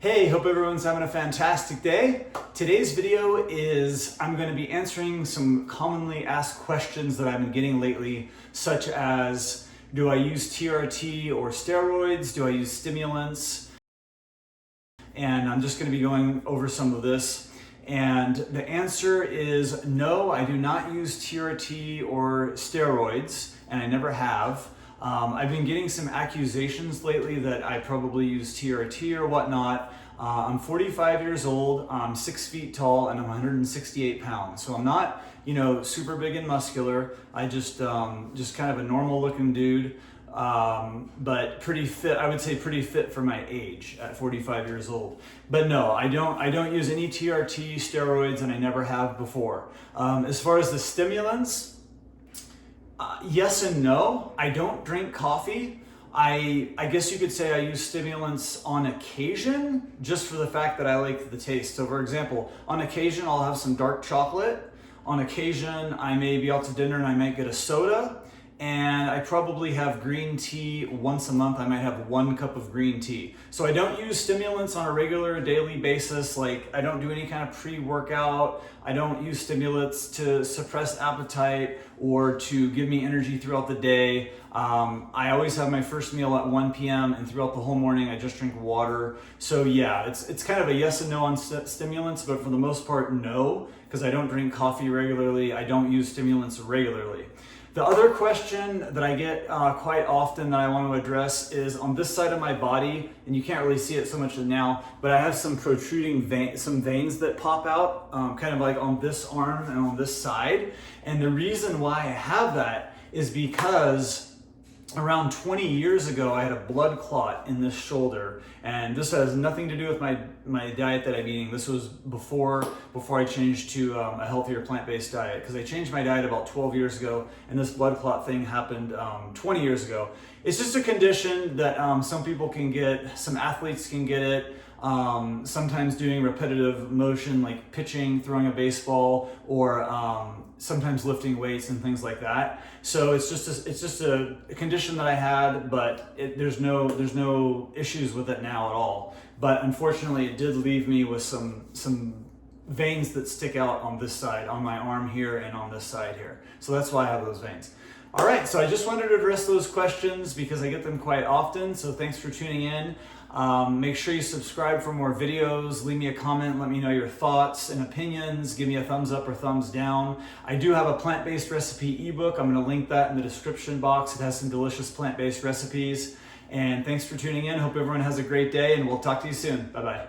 Hey, hope everyone's having a fantastic day. Today's video is I'm going to be answering some commonly asked questions that I've been getting lately, such as, do I use TRT or steroids? Do I use stimulants? And I'm just going to be going over some of this. And the answer is no, I do not use TRT or steroids, and I never have. I've been getting some accusations lately that I probably use TRT or whatnot. I'm 45 years old, I'm 6 feet tall, and I'm 168 pounds. So I'm not, super big and muscular. I just kind of a normal looking dude, but pretty fit. I would say pretty fit for my age at 45 years old. But no, I don't use any TRT, steroids, and I never have before. As far as the stimulants, yes and no. I don't drink coffee. I guess you could say I use stimulants on occasion, just for the fact that I like the taste. So for example, on occasion I'll have some dark chocolate. On occasion I may be out to dinner and I might get a soda. And I probably have green tea once a month. I might have 1 cup of green tea. So I don't use stimulants on a regular daily basis. Like I don't do any kind of pre-workout. I don't use stimulants to suppress appetite or to give me energy throughout the day. I always have my first meal at 1 p.m. and throughout the whole morning I just drink water. So yeah, it's kind of a yes and no on stimulants, but for the most part, no, because I don't drink coffee regularly. I don't use stimulants regularly. The other question that I get quite often that I want to address is on this side of my body, and you can't really see it so much now, but I have some protruding veins that pop out, kind of like on this arm and on this side. And the reason why I have that is because around 20 years ago, I had a blood clot in this shoulder, and this has nothing to do with my diet that I'm eating. This was before I changed to a healthier plant-based diet, because I changed my diet about 12 years ago, and this blood clot thing happened 20 years ago. It's just a condition that some people can get, some athletes can get it. Sometimes doing repetitive motion like pitching, throwing a baseball, or sometimes lifting weights and things like that. So it's just a condition that I had, but there's no issues with it now at all. But unfortunately, it did leave me with some veins that stick out on this side, on my arm here and on this side here. So that's why I have those veins. All right, so I just wanted to address those questions because I get them quite often. So thanks for tuning in. Make sure you subscribe for more videos. Leave me a comment. Let me know your thoughts and opinions. Give me a thumbs up or thumbs down. I do have a plant-based recipe ebook. I'm going to link that in the description box. It has some delicious plant-based recipes. And thanks for tuning in. Hope everyone has a great day, and we'll talk to you soon. Bye-bye.